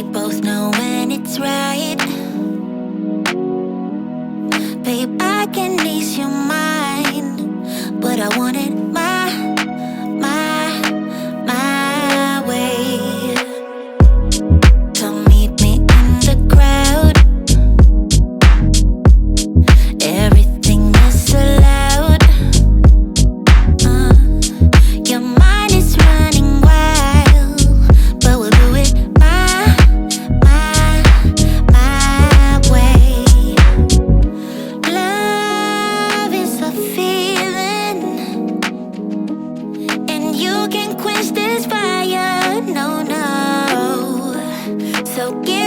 we both know when it's right. Babe, I can ease your mind, but I want it my way. So meet me in the crowd. Everything is allowed. Your mind is running wild, but we'll do it my way. Love is a feeling, and you can quench this fire. No. So give